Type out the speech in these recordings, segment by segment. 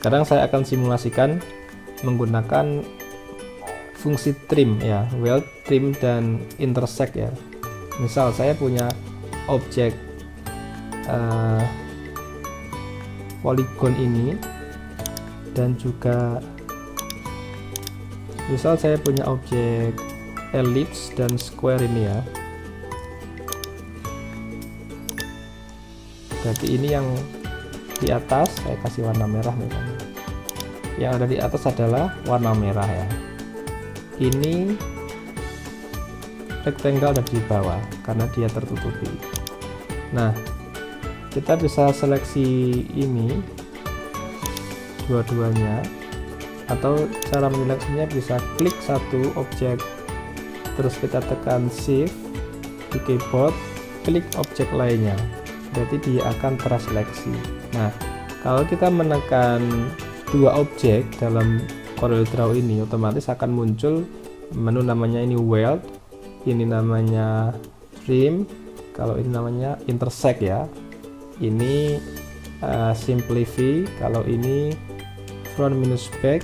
Sekarang saya akan simulasikan menggunakan fungsi trim ya, weld, trim, dan intersect ya. Misal saya punya objek polygon ini, dan juga misal saya punya objek ellipse dan square ini ya. Berarti ini yang di atas saya kasih warna merah misalnya. Yang ada di atas adalah warna merah ya. Ini rectangle ada di bawah karena dia tertutupi. Nah, kita bisa seleksi ini dua-duanya, atau cara menyeleksinya bisa klik satu objek, terus kita tekan shift di keyboard, klik objek lainnya, berarti dia akan terseleksi. Nah, kalau kita menekan dua objek dalam CorelDRAW ini, otomatis akan muncul menu namanya ini weld, ini namanya trim, kalau ini namanya intersect ya, ini simplify, kalau ini front minus back,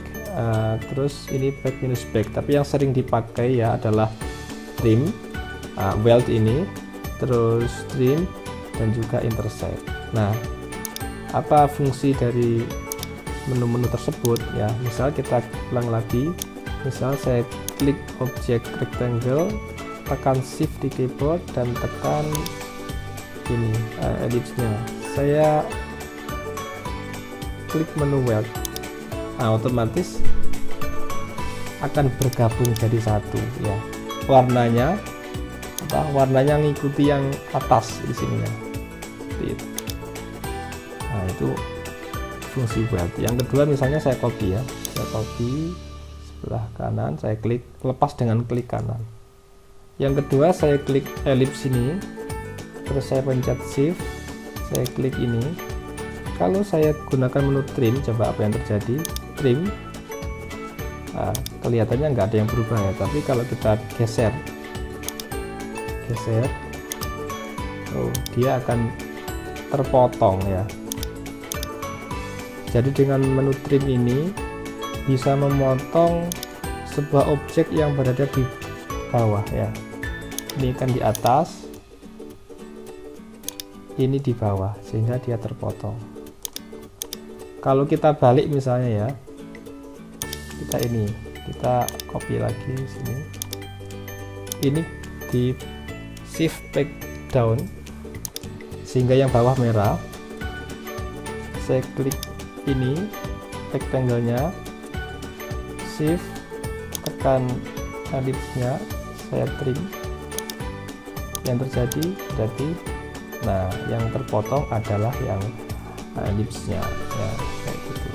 terus ini back minus back. Tapi yang sering dipakai ya adalah trim, weld ini, terus trim, dan juga intersect. Nah, apa fungsi dari menu-menu tersebut ya? Misal kita ulang lagi, misal saya klik objek rectangle, tekan shift di keyboard dan tekan ini ellipse-nya, saya klik menu weld, nah, otomatis akan bergabung jadi satu ya. Warnanya warnanya ngikuti yang atas di sini ya, seperti itu. Nah, itu fungsi weld. Yang kedua misalnya saya copy ya, saya copy sebelah kanan, saya klik, lepas dengan klik kanan. Yang kedua saya klik ellipse ini, terus saya pencet shift, saya klik ini. Kalau saya gunakan menu trim, coba apa yang terjadi? Trim, nah, kelihatannya nggak ada yang berubah ya, tapi kalau kita geser, oh, dia akan terpotong ya. Jadi dengan menu trim ini bisa memotong sebuah objek yang berada di bawah ya. Ini kan di atas, ini di bawah, sehingga dia terpotong. Kalau kita balik misalnya ya, kita copy lagi sini, ini di shift back down sehingga yang bawah merah, saya klik ini rectangle-nya, shift tekan ellipse-nya, saya trim, yang terjadi berarti, nah, yang terpotong adalah yang ellipse-nya ya, kayak gitu.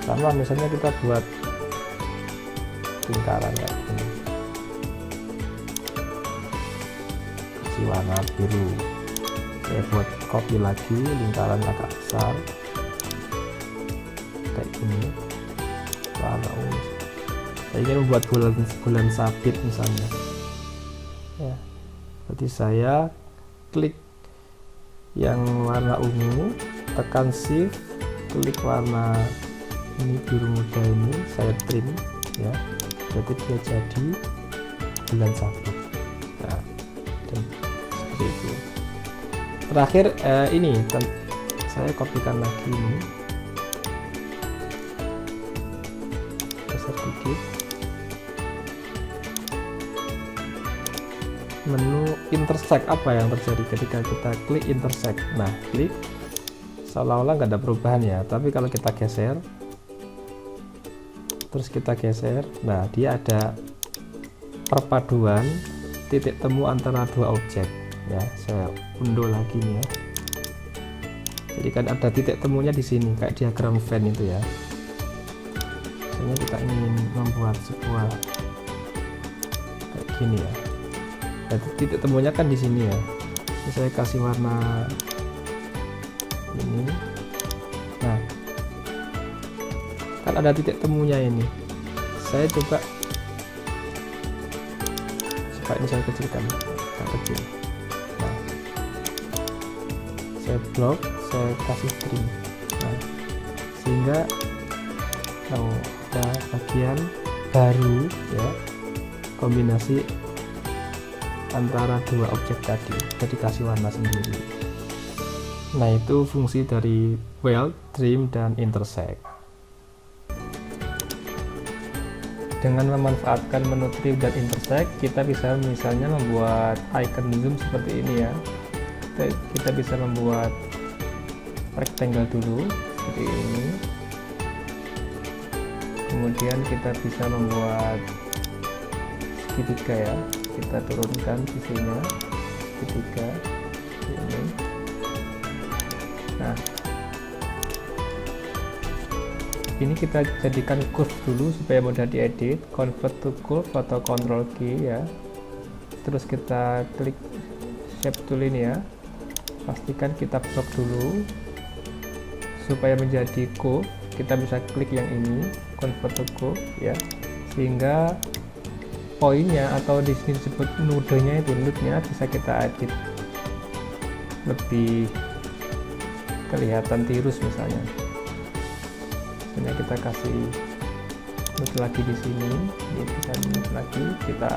Sama misalnya kita buat lingkaran kayak gini, kasih warna biru, saya buat copy lagi lingkaran agak besar kayak gini, warna ungu. Saya ingin membuat bulan sabit misalnya ya, berarti saya klik yang warna ungu, tekan shift, klik warna ini biru muda ini, saya trim ya, berarti dia jadi bulan sabit. Nah, dan seperti itu. Terakhir ini saya kopikan lagi ini, geser dikit, menu intersect. Apa yang terjadi ketika kita klik intersect? Nah, klik, seolah-olah nggak ada perubahan ya, tapi kalau kita geser, terus kita geser, nah, dia ada perpaduan titik temu antara dua objek ya. Saya unduh lagi nih ya, jadi kan ada titik temunya di sini kayak diagram Venn itu ya. Misalnya kita ingin membuat sebuah kayak gini ya, jadi titik temunya kan di sini ya. Jadi saya kasih warna ini, nah, kan ada titik temunya ini. Saya coba supaya ini saya kecilkan, agak kecil. Nah, saya blok, saya kasih trim. Nah, sehingga ada bagian baru ya, kombinasi antara dua objek tadi, jadi dikasih warna sendiri. Nah, itu fungsi dari weld, trim, dan intersect. Dengan memanfaatkan menu trim dan intersect, kita bisa misalnya membuat icon zoom seperti ini ya. Kita bisa membuat rectangle dulu seperti ini, kemudian kita bisa membuat segitiga ya, kita turunkan sisinya segitiga ini. Nah, ini kita jadikan curve dulu supaya mudah diedit. Convert to curve atau Ctrl key ya, terus kita klik shape tool ini ya, pastikan kita blok dulu supaya menjadi curve. Kita bisa klik yang ini, convert to curve ya, sehingga poinnya atau di sini disebut nodenya itu, node-nya bisa kita edit lebih kelihatan tirus misalnya. Misalnya kita kasih node lagi di sini, ini bisa node lagi, kita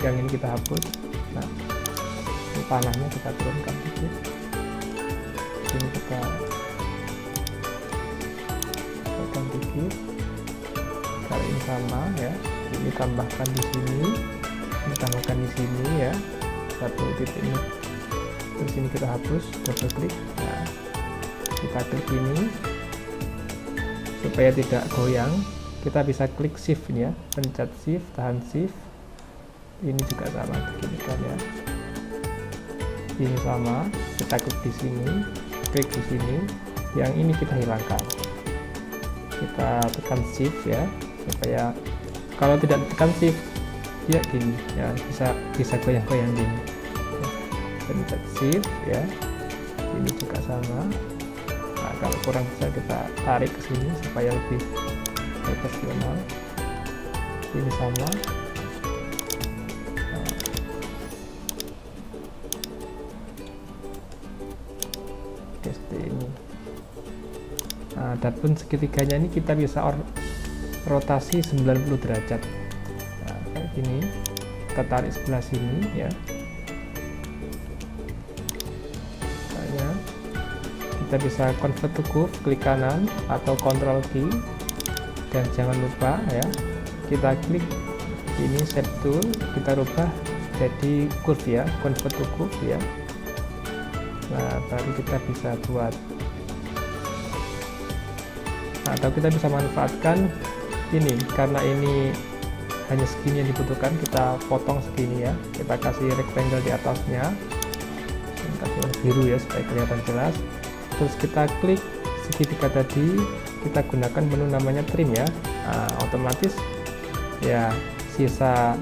yang ini kita hapus. Nah, ini panahnya kita turunkan sedikit, ini kita tekan dikit, kalau ini sama ya, ini tambahkan di sini, ini tambahkan di sini ya, satu titik ini, terus ini kita hapus, double klik. Nah, kita klik ini supaya tidak goyang, kita bisa klik shift ini ya, pencet shift, tahan shift. Ini juga sama begini kan ya, ini sama, kita klik di sini, klik di sini, yang ini kita hilangkan, kita tekan shift ya, supaya kalau tidak tekan shift dia gini ya, bisa goyang-goyang gini. Pencet shift ya, ini juga sama. Nah, kalau kurang bisa kita tarik ke sini supaya lebih profesional. Ini sama. Nah, seperti ini. Nah, adapun segitiganya ini kita bisa rotasi 90 derajat. Nah, kayak gini. Kita tarik sebelah sini ya. Kita bisa convert to curve, klik kanan atau Ctrl key, dan jangan lupa ya, kita klik ini shape tool, kita rubah jadi curve ya, convert to curve ya. Nah, baru kita bisa buat, atau kita bisa manfaatkan ini, karena ini hanya segini yang dibutuhkan, kita potong segini ya, kita kasih rectangle di atasnya, dan kasih warna biru ya supaya kelihatan jelas. Terus kita klik segitiga tadi, kita gunakan menu namanya trim ya. Nah, otomatis ya sisa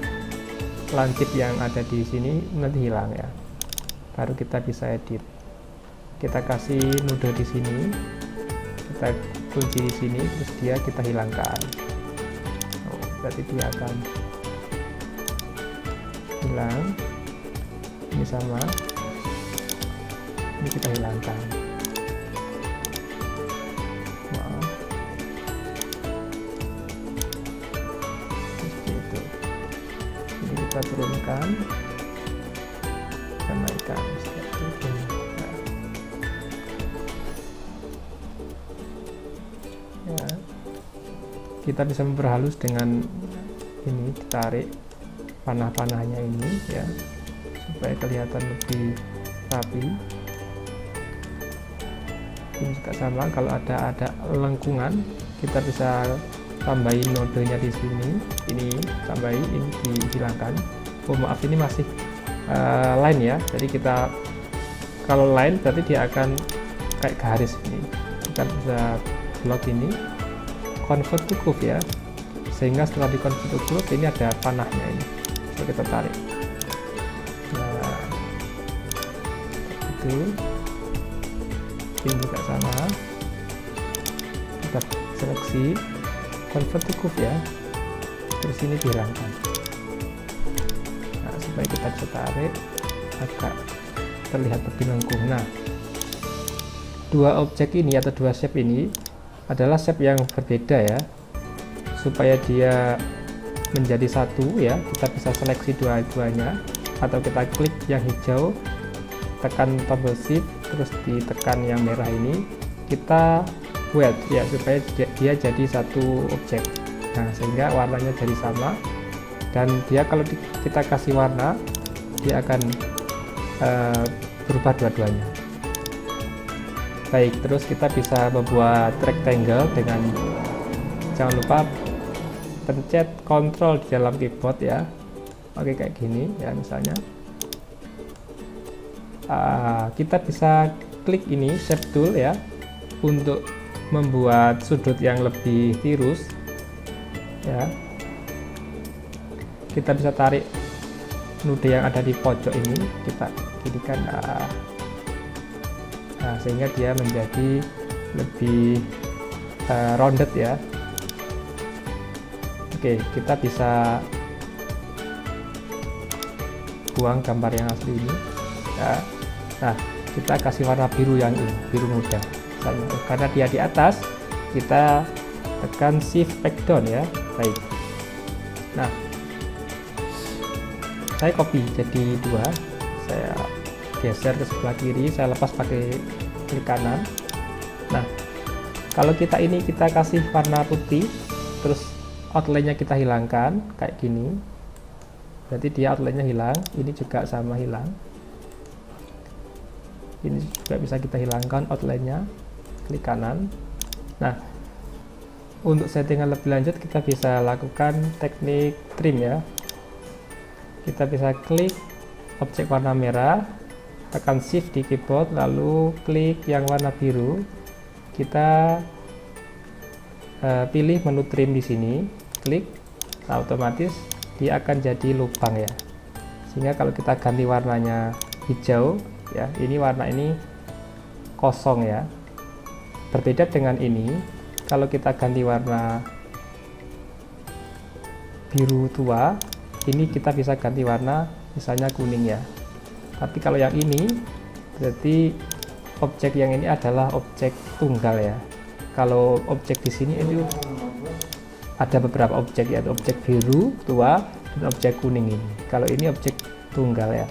lancip yang ada di sini nanti hilang ya, baru kita bisa edit. Kita kasih node di sini, kita kunci di sini, terus dia kita hilangkan. Berarti dia akan hilang. Ini sama, ini kita hilangkan. Kita turunkan, kita naikkan seperti ini. Nah, ya, kita bisa memperhalus dengan ini, ditarik panah-panahnya ini ya, supaya kelihatan lebih rapi. Ini juga sama, kalau ada lengkungan kita bisa tambahin nodenya di sini, ini tambahin, ini dihilangkan. Oh maaf, ini masih line ya, jadi kita kalau line berarti dia akan kayak garis ini. Kita bisa blok ini, convert to curve ya, sehingga setelah di convert to curve ini ada panahnya ini, so kita tarik. Nah, itu ini juga sama, kita seleksi convert to curve ya, terus ini dihilangkan. Nah, supaya kita bisa tarik agak terlihat lebih lengkung. Nah, dua objek ini atau dua shape ini adalah shape yang berbeda ya. Supaya dia menjadi satu ya, kita bisa seleksi dua-duanya, atau kita klik yang hijau, tekan tombol shift, terus ditekan yang merah ini, kita buat ya supaya dia jadi satu objek. Nah, sehingga warnanya jadi sama, dan dia kalau kita kasih warna, dia akan berubah dua-duanya. Baik, terus kita bisa membuat rectangle dengan, jangan lupa pencet Ctrl di dalam keyboard ya. Oke, kayak gini ya misalnya. Kita bisa klik ini shape tool ya untuk membuat sudut yang lebih tirus ya. Kita bisa tarik node yang ada di pojok ini, kita ginikan, nah sehingga dia menjadi lebih rounded ya. Oke, kita bisa buang gambar yang asli ini ya. Nah, kita kasih warna biru yang ini, biru muda karena dia di atas, kita tekan shift back down ya. Baik, nah saya copy jadi dua, saya geser ke sebelah kiri, saya lepas pakai klik kanan. Nah, kalau kita kasih warna putih, terus outline-nya kita hilangkan kayak gini, berarti dia outline-nya hilang. Ini juga sama hilang, ini juga bisa kita hilangkan outline-nya, klik kanan. Nah, untuk settingan lebih lanjut kita bisa lakukan teknik trim ya. Kita bisa klik objek warna merah, tekan shift di keyboard, lalu klik yang warna biru, kita pilih menu trim di sini, klik, nah, otomatis dia akan jadi lubang ya. Sehingga kalau kita ganti warnanya hijau ya, ini warna ini kosong ya. Berbeda dengan ini, kalau kita ganti warna biru tua, ini kita bisa ganti warna misalnya kuning ya. Tapi kalau yang ini berarti objek yang ini adalah objek tunggal ya. Kalau objek di sini itu ada beberapa objek ya, objek biru tua dan objek kuning ini. Kalau ini objek tunggal ya.